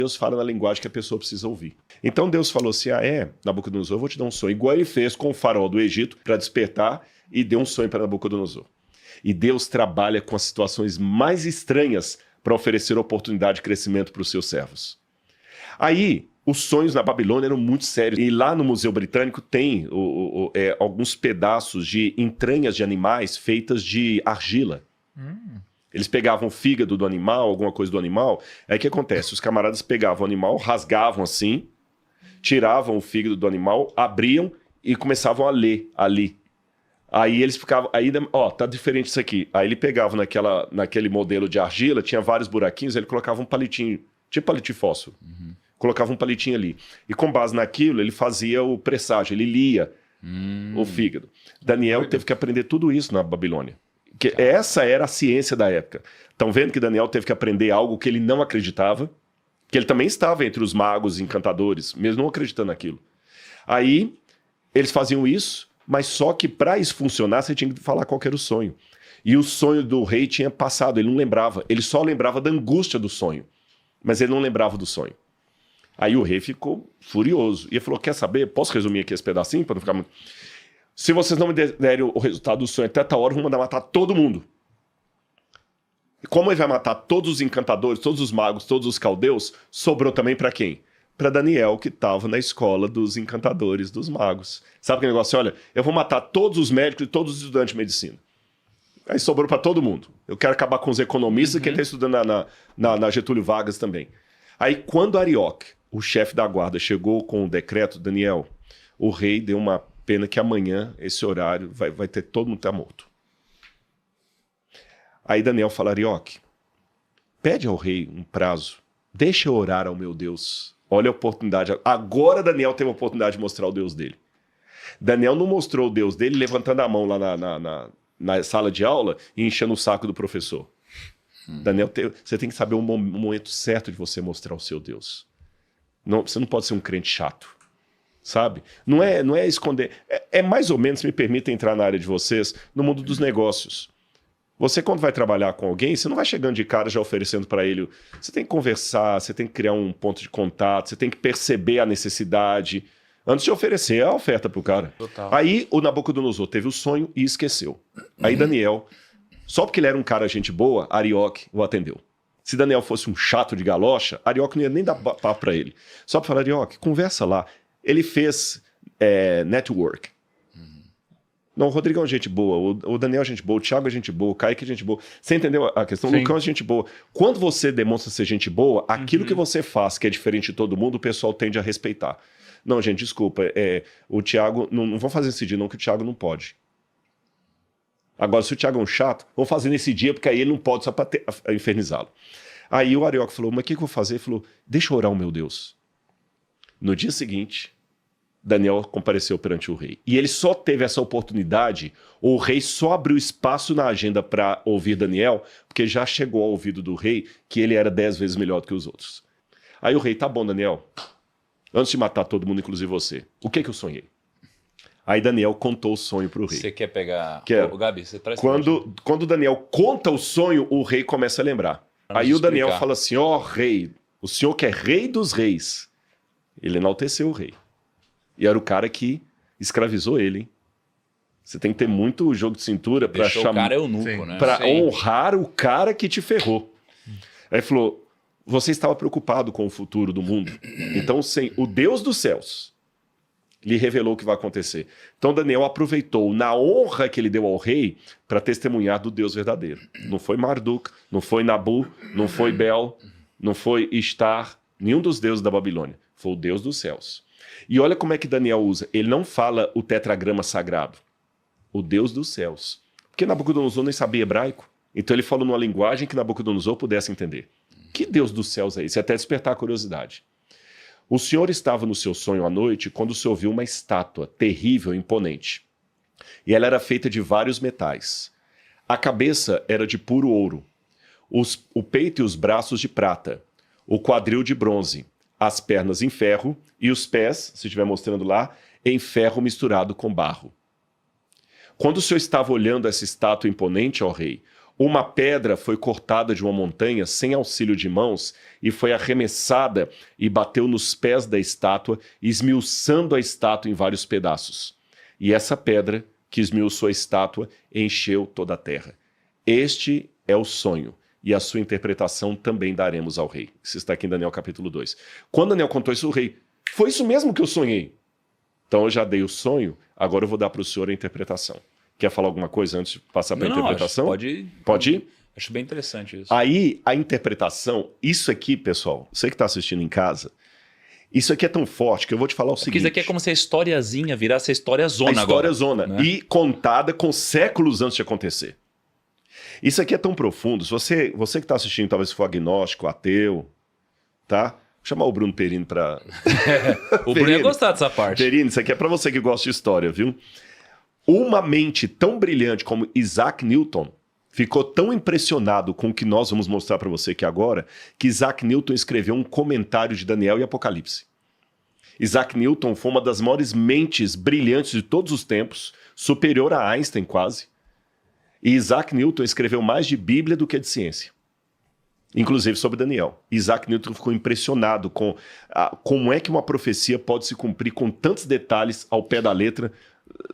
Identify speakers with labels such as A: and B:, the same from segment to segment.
A: Deus fala na linguagem que a pessoa precisa ouvir. Então Deus falou assim, Nabucodonosor, eu vou te dar um sonho, igual ele fez com o faraó do Egito, para despertar, e deu um sonho para Nabucodonosor. E Deus trabalha com as situações mais estranhas para oferecer oportunidade de crescimento para os seus servos. Aí, os sonhos na Babilônia eram muito sérios. E lá no Museu Britânico tem alguns pedaços de entranhas de animais feitas de argila. Eles pegavam o fígado do animal, alguma coisa do animal. Aí o que acontece? Os camaradas pegavam o animal, rasgavam assim, tiravam o fígado do animal, abriam e começavam a ler ali. Aí eles ficavam... tá diferente isso aqui. Aí ele pegava naquele modelo de argila, tinha vários buraquinhos, ele colocava um palitinho, tipo palito de fósforo. Colocava um palitinho ali. E com base naquilo, ele fazia o presságio, ele lia o fígado. Daniel teve que aprender tudo isso na Babilônia. Essa era a ciência da época. Estão vendo que Daniel teve que aprender algo que ele não acreditava, que ele também estava entre os magos e encantadores, mesmo não acreditando naquilo. Aí, eles faziam isso, mas só que para isso funcionar, você tinha que falar qual que era o sonho. E o sonho do rei tinha passado, ele não lembrava. Ele só lembrava da angústia do sonho, mas ele não lembrava do sonho. Aí o rei ficou furioso. E ele falou, quer saber? Posso resumir aqui esse pedacinho para não ficar muito... Se vocês não me derem o resultado do sonho até tal hora, eu vou mandar matar todo mundo. E como ele vai matar todos os encantadores, todos os magos, todos os caldeus, sobrou também para quem? Para Daniel, que estava na escola dos encantadores, dos magos. Sabe aquele negócio? Olha, eu vou matar todos os médicos e todos os estudantes de medicina. Aí sobrou para todo mundo. Eu quero acabar com os economistas e quem está estudando na Getúlio Vargas também. Aí quando Arioque, o chefe da guarda, chegou com o decreto, Daniel, o rei deu uma pena que amanhã, esse horário, vai ter todo mundo tá morto. Aí Daniel fala, Arioque, pede ao rei um prazo, deixa eu orar ao meu Deus. Olha a oportunidade. Agora Daniel teve a oportunidade de mostrar o Deus dele. Daniel não mostrou o Deus dele levantando a mão lá na sala de aula e enchendo o saco do professor. Daniel, você tem que saber o momento certo de você mostrar o seu Deus. Não, você não pode ser um crente chato. Sabe? Não é esconder. É mais ou menos, se me permitem entrar na área de vocês, no mundo dos negócios. Você, quando vai trabalhar com alguém, você não vai chegando de cara já oferecendo para ele. Você tem que conversar, você tem que criar um ponto de contato, você tem que perceber a necessidade antes de oferecer a oferta pro cara.
B: Total.
A: Aí o Nabucodonosor teve o sonho e esqueceu. Aí Daniel, só porque ele era um cara gente boa, Arioque o atendeu. Se Daniel fosse um chato de galocha, Arioque não ia nem dar papo para ele. Só para falar, Arioque, conversa lá. Ele fez network. Não, o Rodrigão é gente boa, o Daniel é gente boa, o Thiago é gente boa, o Kaique é gente boa. Você entendeu a questão? O Lucão é gente boa. Quando você demonstra ser gente boa, aquilo que você faz, que é diferente de todo mundo, o pessoal tende a respeitar. Não, gente, desculpa. O Thiago... Não vão fazer esse dia não, que o Thiago não pode. Agora, se o Thiago é um chato, vão fazer nesse dia, porque aí ele não pode só para infernizá-lo. Aí o Arioque falou, mas o que eu vou fazer? Ele falou, deixa eu orar o meu Deus. No dia seguinte, Daniel compareceu perante o rei. E ele só teve essa oportunidade, ou o rei só abriu espaço na agenda para ouvir Daniel, porque já chegou ao ouvido do rei que ele era 10 vezes melhor do que os outros. Aí o rei, tá bom, Daniel, antes de matar todo mundo, inclusive você, o que eu sonhei? Aí Daniel contou o sonho para o rei.
B: Você quer pegar...
A: Quero.
B: Ô, Gabi, você traz...
A: Quando Daniel conta o sonho, o rei começa a lembrar. Aí o Daniel fala assim, ó rei, o senhor que é rei dos reis. Ele enalteceu o rei. E era o cara que escravizou ele, hein? Você tem que ter muito jogo de cintura para chamar...
B: o cara eunuco, né?
A: Para honrar o cara que te ferrou. Aí ele falou, você estava preocupado com o futuro do mundo. Então, o Deus dos céus lhe revelou o que vai acontecer. Então Daniel aproveitou na honra que ele deu ao rei para testemunhar do Deus verdadeiro. Não foi Marduk, não foi Nabu, não foi Bel, não foi Ishtar, nenhum dos deuses da Babilônia. Foi o Deus dos céus. E olha como é que Daniel usa. Ele não fala o tetragrama sagrado. O Deus dos céus. Porque Nabucodonosor nem sabia hebraico. Então ele falou numa linguagem que Nabucodonosor pudesse entender. Que Deus dos céus é esse? Até despertar a curiosidade. O senhor estava no seu sonho à noite quando o senhor viu uma estátua terrível e imponente. E ela era feita de vários metais. A cabeça era de puro ouro. O peito e os braços de prata. O quadril de bronze. As pernas em ferro e os pés, se estiver mostrando lá, em ferro misturado com barro. Quando o senhor estava olhando essa estátua imponente, ó rei, uma pedra foi cortada de uma montanha sem auxílio de mãos e foi arremessada e bateu nos pés da estátua, esmiuçando a estátua em vários pedaços. E essa pedra que esmiuçou a estátua encheu toda a terra. Este é o sonho, e a sua interpretação também daremos ao rei. Isso está aqui em Daniel capítulo 2. Quando Daniel contou isso ao rei, foi isso mesmo que eu sonhei. Então eu já dei o sonho, agora eu vou dar para o senhor a interpretação. Quer falar alguma coisa antes de passar para a interpretação?
B: Pode ir.
A: Ir?
B: Acho bem interessante isso.
A: Aí, a interpretação, isso aqui, pessoal, você que está assistindo em casa, isso aqui é tão forte que eu vou te falar o seguinte.
B: Porque isso aqui é como se a historiazinha virasse a história zona agora.
A: A história zona.
B: Né?
A: E contada com séculos antes de acontecer. Isso aqui é tão profundo. Se você que está assistindo, talvez for agnóstico, ateu, tá? Vou chamar o Bruno Perini para...
B: O Bruno ia gostar dessa parte.
A: Perini, isso aqui é para você que gosta de história, viu? Uma mente tão brilhante como Isaac Newton ficou tão impressionado com o que nós vamos mostrar para você aqui agora, que Isaac Newton escreveu um comentário de Daniel e Apocalipse. Isaac Newton foi uma das maiores mentes brilhantes de todos os tempos, superior a Einstein quase. E Isaac Newton escreveu mais de Bíblia do que de ciência. Inclusive sobre Daniel. Isaac Newton ficou impressionado com como é que uma profecia pode se cumprir com tantos detalhes ao pé da letra.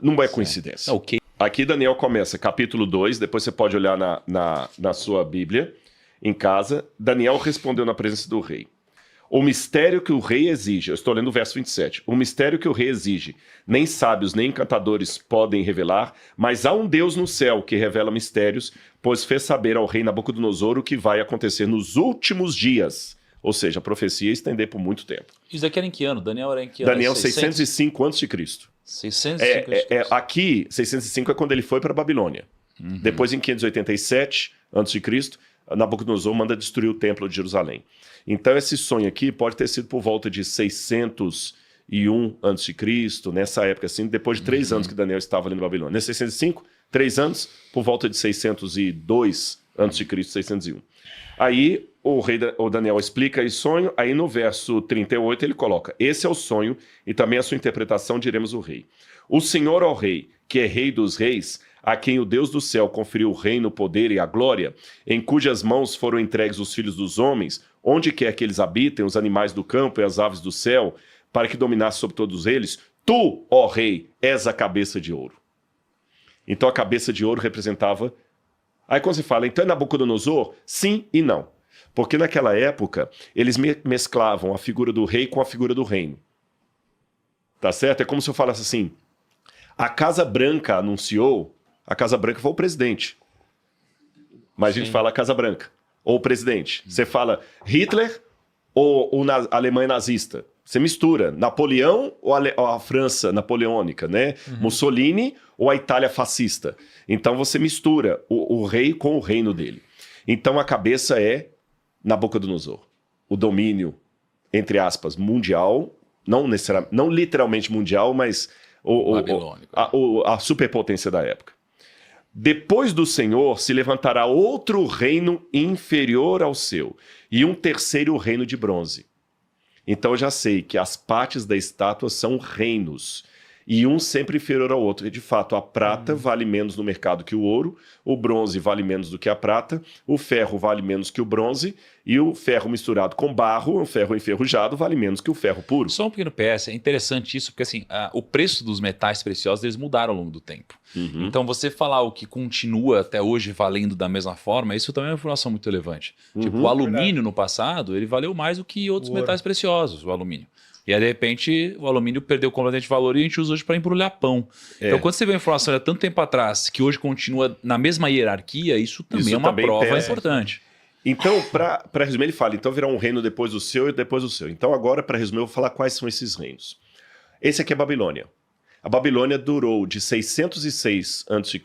A: Não é coincidência.
B: Ok.
A: Aqui Daniel começa, capítulo 2, depois você pode olhar na sua Bíblia, em casa. Daniel respondeu na presença do rei. O mistério que o rei exige, eu estou lendo o verso 27, o mistério que o rei exige, nem sábios nem encantadores podem revelar, mas há um Deus no céu que revela mistérios, pois fez saber ao rei Nabucodonosor o que vai acontecer nos últimos dias. Ou seja, a profecia ia estender por muito tempo.
B: Isso aqui era em que ano? Daniel era em que ano?
A: Daniel 605 a.C.
B: 605
A: aqui, 605 é quando ele foi para a Babilônia. Uhum. Depois, em 587 a.C., Nabucodonosor manda destruir o templo de Jerusalém. Então, esse sonho aqui pode ter sido por volta de 601 a.C., nessa época, assim, depois de 3 anos que Daniel estava ali na Babilônia. Nesse 605, 3 anos, por volta de 602 a.C., 601. Aí, o Daniel explica esse sonho, aí no verso 38 ele coloca: esse é o sonho e também a sua interpretação, diremos o rei. O Senhor, ó rei, que é rei dos reis, a quem o Deus do céu conferiu o reino, o poder e a glória, em cujas mãos foram entregues os filhos dos homens, onde quer que eles habitem, os animais do campo e as aves do céu, para que dominasse sobre todos eles, tu, ó rei, és a cabeça de ouro. Então a cabeça de ouro representava... Aí quando se fala, então é Nabucodonosor? Sim e não. Porque naquela época, eles mesclavam a figura do rei com a figura do reino. Tá certo? É como se eu falasse assim, a Casa Branca anunciou, a Casa Branca foi o presidente. Mas a gente fala a Casa Branca, ou o presidente. Você fala Hitler ou a Alemanha nazista. Você mistura Napoleão ou a França napoleônica, né? Mussolini ou a Itália fascista. Então você mistura o rei com o reino dele. Então a cabeça é Nabucodonosor. O domínio, entre aspas, mundial, não literalmente mundial, mas a superpotência da época. Depois do Senhor se levantará outro reino inferior ao seu, e um terceiro reino de bronze. Então eu já sei que as partes da estátua são reinos, e um sempre inferior ao outro. E de fato, a prata vale menos no mercado que o ouro, o bronze vale menos do que a prata, o ferro vale menos que o bronze, e o ferro misturado com barro, o ferro enferrujado, vale menos que o ferro puro.
B: Só um pequeno PS, é interessante isso, porque assim, o preço dos metais preciosos, eles mudaram ao longo do tempo. Então você falar o que continua até hoje valendo da mesma forma, isso também é uma informação muito relevante. Tipo, o alumínio no passado, ele valeu mais do que outros metais preciosos, o alumínio. E aí, de repente, o alumínio perdeu completamente valor e a gente usa hoje para embrulhar pão. Então, quando você vê a informação há tanto tempo atrás, que hoje continua na mesma hierarquia, isso também é uma prova importante.
A: Então, para resumir, ele fala, então virá um reino depois do seu e depois do seu. Então, agora, para resumir, eu vou falar quais são esses reinos. Esse aqui é a Babilônia. A Babilônia durou de 606 a.C.,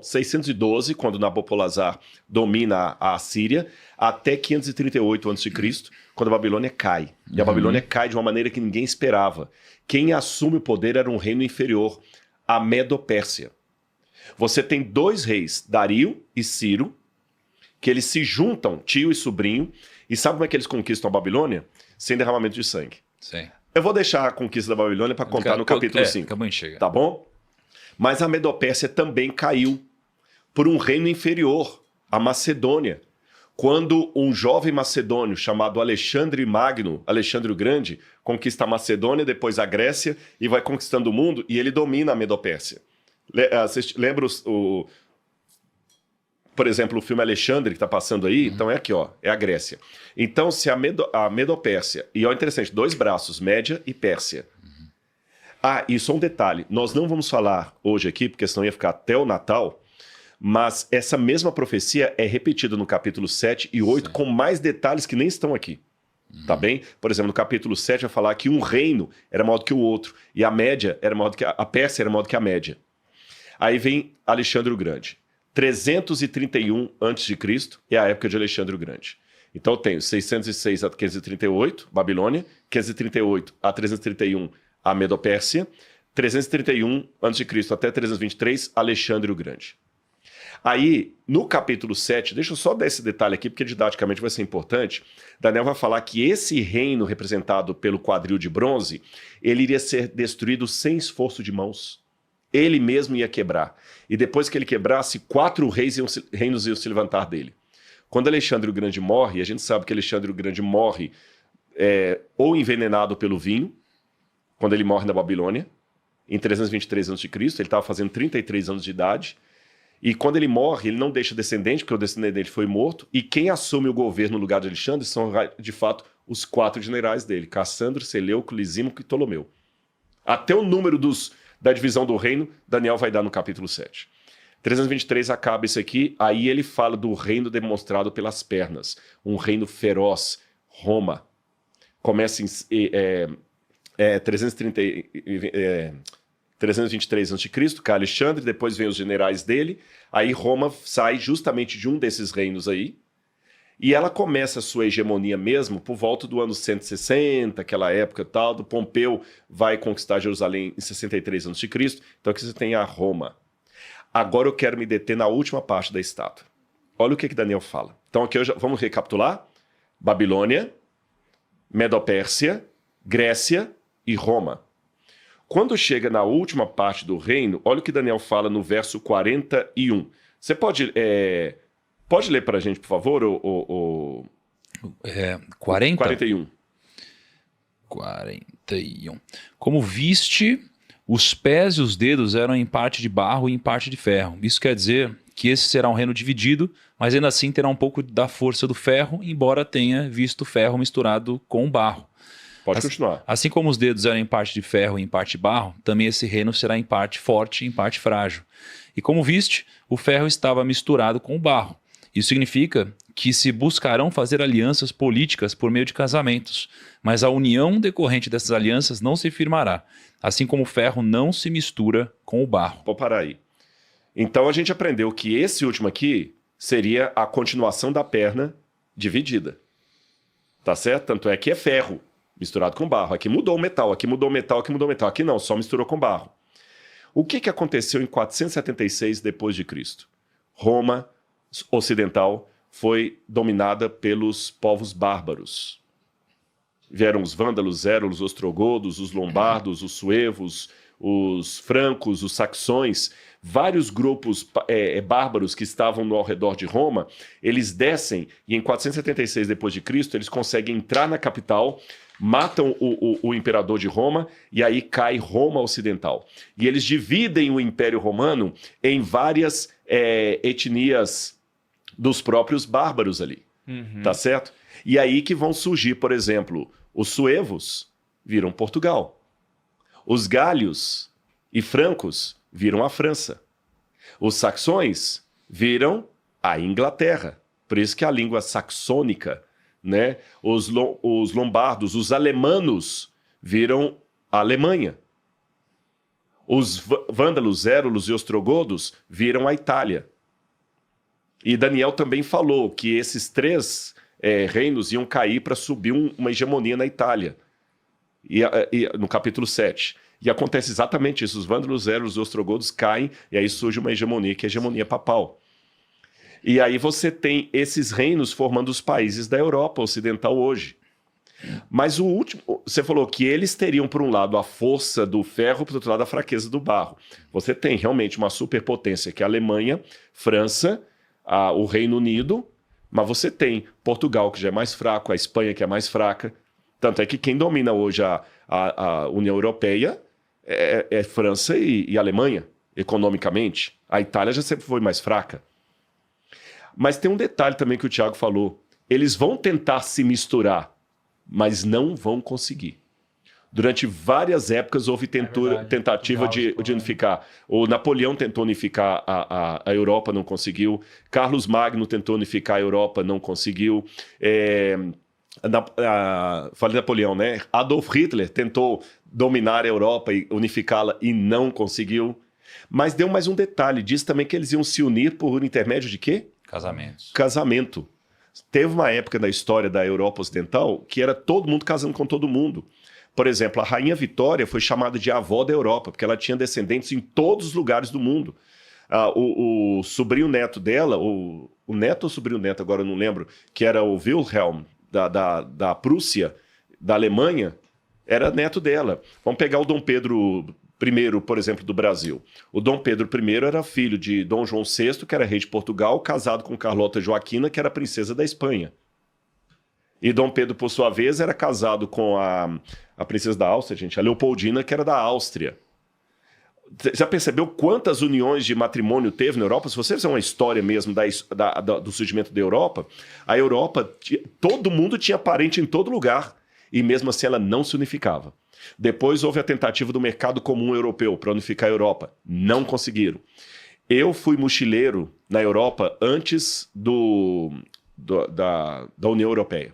A: 612, quando Nabopolassar domina a Assíria, até 538 a.C., quando a Babilônia cai. E a Babilônia cai de uma maneira que ninguém esperava. Quem assume o poder era um reino inferior, a Medo-Pérsia. Você tem 2 reis, Dario e Ciro, que eles se juntam, tio e sobrinho, e sabe como é que eles conquistam a Babilônia? Sem derramamento de sangue.
B: Sim.
A: Eu vou deixar a conquista da Babilônia para contar no capítulo 5.
B: Acabou de chegar.
A: Tá bom? Mas a Medo-Pérsia também caiu por um reino inferior a Macedônia. Quando um jovem macedônio chamado Alexandre Magno, Alexandre o Grande, conquista a Macedônia, depois a Grécia e vai conquistando o mundo e ele domina a Medopérsia. Lembra por exemplo, o filme Alexandre que está passando aí? Então é aqui, ó, é a Grécia. Então, se a Medopérsia, e ó, interessante, 2 braços, Média e Pérsia. E só um detalhe, nós não vamos falar hoje aqui, porque senão ia ficar até o Natal, mas essa mesma profecia é repetida no capítulo 7 e 8 com mais detalhes que nem estão aqui. Tá bem? Por exemplo, no capítulo 7 vai falar que um reino era maior do que o outro, e a Média era maior do que a Pérsia era maior do que a Média. Aí vem Alexandre o Grande. 331 a.C. é a época de Alexandre o Grande. Então eu tenho 606 a 538, Babilônia, 538 a 331, a Medopérsia, 331 a.C. até 323, Alexandre o Grande. Aí, no capítulo 7, deixa eu só dar esse detalhe aqui, porque didaticamente vai ser importante. Daniel vai falar que esse reino representado pelo quadril de bronze, ele iria ser destruído sem esforço de mãos. Ele mesmo ia quebrar. E depois que ele quebrasse, 4 reinos iam se levantar dele. Quando Alexandre o Grande morre, a gente sabe que Alexandre o Grande morre ou envenenado pelo vinho, quando ele morre na Babilônia, em 323 a.C., ele estava fazendo 33 anos de idade. E quando ele morre, ele não deixa descendente, porque o descendente dele foi morto, e quem assume o governo no lugar de Alexandre são, de fato, os 4 generais dele, Cassandro, Seleuco, Lisímaco e Ptolomeu. Até o número da divisão do reino, Daniel vai dar no capítulo 7. 323 acaba isso aqui, aí ele fala do reino demonstrado pelas pernas, um reino feroz, Roma. Começa em 323 a.C., que é Alexandre, depois vem os generais dele, aí Roma sai justamente de um desses reinos aí, e ela começa a sua hegemonia mesmo por volta do ano 160, aquela época e tal, do Pompeu vai conquistar Jerusalém em 63 a.C., então aqui você tem a Roma. Agora eu quero me deter na última parte da estátua. Olha o que Daniel fala. Então aqui vamos recapitular. Babilônia, Medopérsia, Grécia e Roma. Quando chega na última parte do reino, olha o que Daniel fala no verso 41. Você pode ler para a gente, por favor,
B: 40?
A: 41.
B: 41. Como viste, os pés e os dedos eram em parte de barro e em parte de ferro. Isso quer dizer que esse será um reino dividido, mas ainda assim terá um pouco da força do ferro, embora tenha visto ferro misturado com barro.
A: Pode continuar.
B: Assim como os dedos eram em parte de ferro e em parte de barro, também esse reino será em parte forte e em parte frágil. E como viste, o ferro estava misturado com o barro. Isso significa que se buscarão fazer alianças políticas por meio de casamentos, mas a união decorrente dessas alianças não se firmará, assim como o ferro não se mistura com o barro.
A: Vou parar aí. Então a gente aprendeu que esse último aqui seria a continuação da perna dividida. Tá certo? Tanto é que é ferro misturado com barro. Aqui mudou o metal, aqui mudou o metal, aqui mudou o metal. Aqui não, só misturou com barro. O que aconteceu em 476 depois de Cristo? Roma ocidental foi dominada pelos povos bárbaros. Vieram os vândalos, érulos, os ostrogodos, os lombardos, os suevos, os francos, os saxões, vários grupos bárbaros que estavam ao redor de Roma, eles descem e em 476 depois de Cristo eles conseguem entrar na capital, matam o imperador de Roma e aí cai Roma ocidental. E eles dividem o Império Romano em várias etnias dos próprios bárbaros ali, tá certo? E aí que vão surgir, por exemplo, os suevos viram Portugal. Os gálios e francos viram a França. Os saxões viram a Inglaterra. Por isso que a língua saxônica, né? Os lombardos, os alemanos viram a Alemanha. Os vândalos, érulos e ostrogodos viram a Itália. E Daniel também falou que esses 3 reinos iam cair para subir uma hegemonia na Itália. E no capítulo 7. E acontece exatamente isso. Os vândalos, érulos e ostrogodos caem e aí surge uma hegemonia, que é a hegemonia papal. E aí você tem esses reinos formando os países da Europa Ocidental hoje. Mas o último, você falou que eles teriam, por um lado, a força do ferro, por outro lado, a fraqueza do barro. Você tem realmente uma superpotência, que é a Alemanha, França, o Reino Unido, mas você tem Portugal, que já é mais fraco, a Espanha, que é mais fraca. Tanto é que quem domina hoje a União Europeia é França e Alemanha, economicamente. A Itália já sempre foi mais fraca. Mas tem um detalhe também que o Tiago falou. Eles vão tentar se misturar, mas não vão conseguir. Durante várias épocas houve tentativa de unificar. O Napoleão tentou unificar a Europa, não conseguiu. Carlos Magno tentou unificar a Europa, não conseguiu. Falei Napoleão, né? Adolf Hitler tentou dominar a Europa e unificá-la e não conseguiu. Mas deu mais um detalhe. Diz também que eles iam se unir por intermédio de quê?
B: Casamentos.
A: Casamento. Teve uma época na história da Europa Ocidental que era todo mundo casando com todo mundo. Por exemplo, a Rainha Vitória foi chamada de avó da Europa, porque ela tinha descendentes em todos os lugares do mundo. O sobrinho neto dela, o neto ou sobrinho neto, agora eu não lembro, que era o Wilhelm, da Prússia, da Alemanha, era neto dela. Vamos pegar o Dom Pedro I, por exemplo, do Brasil. O Dom Pedro I era filho de Dom João VI, que era rei de Portugal, casado com Carlota Joaquina, que era princesa da Espanha. E Dom Pedro, por sua vez, era casado com a princesa da Áustria, gente, a Leopoldina, que era da Áustria. Já percebeu quantas uniões de matrimônio teve na Europa? Se você fizer uma história mesmo do surgimento da Europa, a Europa, todo mundo tinha parente em todo lugar, e mesmo assim ela não se unificava. Depois houve a tentativa do mercado comum europeu para unificar a Europa. Não conseguiram. Eu fui mochileiro na Europa antes da União Europeia.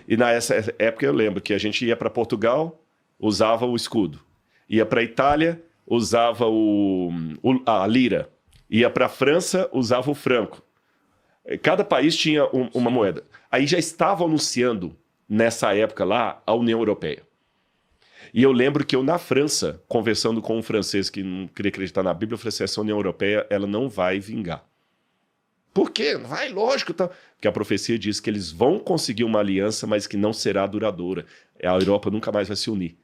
A: E nessa época eu lembro que a gente ia para Portugal, usava o escudo. Ia para a Itália, usava a lira. Ia para a França, usava o franco. Cada país tinha uma moeda. Aí já estavam anunciando, nessa época lá, a União Europeia. E eu lembro que eu, na França, conversando com um francês que não queria acreditar na Bíblia, eu falei assim, essa União Europeia, ela não vai vingar. Por quê? Vai, lógico. Tá. Porque a profecia diz que eles vão conseguir uma aliança, mas que não será duradoura. A Europa nunca mais vai se unir.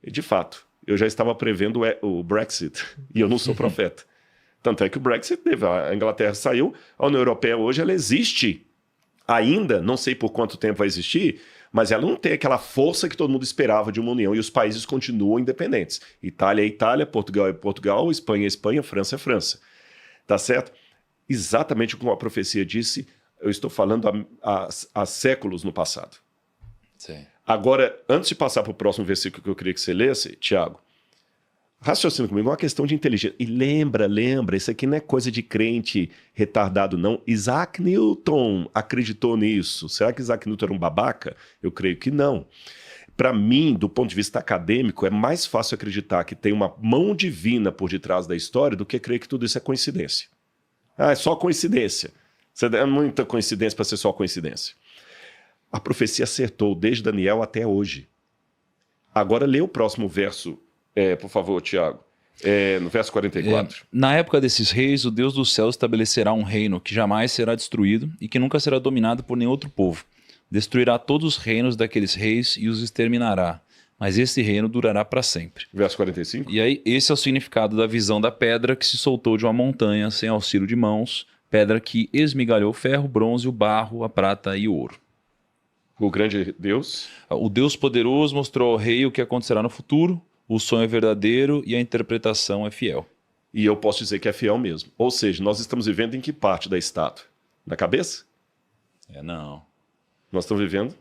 A: E, de fato, eu já estava prevendo o Brexit, e eu não sou profeta. Tanto é que o Brexit teve, a Inglaterra saiu, a União Europeia hoje ela existe ainda, não sei por quanto tempo vai existir, mas ela não tem aquela força que todo mundo esperava de uma união, e os países continuam independentes. Itália é Itália, Portugal é Portugal, Espanha é Espanha, França é França. Tá certo? Exatamente como a profecia disse, eu estou falando há séculos no passado.
B: Sim.
A: Agora, antes de passar para o próximo versículo que eu queria que você lesse, Tiago, raciocina comigo, é uma questão de inteligência. E lembra, isso aqui não é coisa de crente retardado, não. Isaac Newton acreditou nisso. Será que Isaac Newton era um babaca? Eu creio que não. Para mim, do ponto de vista acadêmico, é mais fácil acreditar que tem uma mão divina por detrás da história do que crer que tudo isso é coincidência. É só coincidência. É muita coincidência para ser só coincidência. A profecia acertou desde Daniel até hoje. Agora lê o próximo verso, por favor, Tiago. No verso 44.
B: Na época desses reis, o Deus do céu estabelecerá um reino que jamais será destruído e que nunca será dominado por nenhum outro povo. Destruirá todos os reinos daqueles reis e os exterminará. Mas esse reino durará para sempre.
A: Verso 45.
B: E aí, esse é o significado da visão da pedra que se soltou de uma montanha sem auxílio de mãos, pedra que esmigalhou o ferro, o bronze, o barro, a prata e o ouro.
A: O grande Deus.
B: O Deus poderoso mostrou ao rei o que acontecerá no futuro, o sonho é verdadeiro e a interpretação é fiel.
A: E eu posso dizer que é fiel mesmo. Ou seja, nós estamos vivendo em que parte da estátua? Na cabeça?
B: Não.
A: Nós estamos vivendo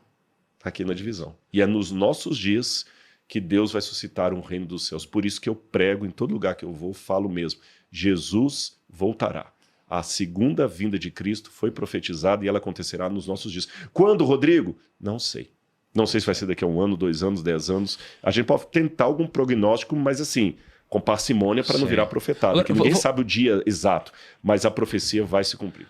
A: aqui na divisão. E é nos nossos dias que Deus vai suscitar um reino dos céus. Por isso que eu prego em todo lugar que eu vou, falo mesmo. Jesus voltará. A segunda vinda de Cristo foi profetizada e ela acontecerá nos nossos dias. Quando, Rodrigo? Não sei. Não sei se vai ser daqui a 1 ano, 2 anos, 10 anos. A gente pode tentar algum prognóstico, mas assim, com parcimônia para não virar profetado. Porque ninguém sabe o dia exato, mas a profecia vai se cumprir.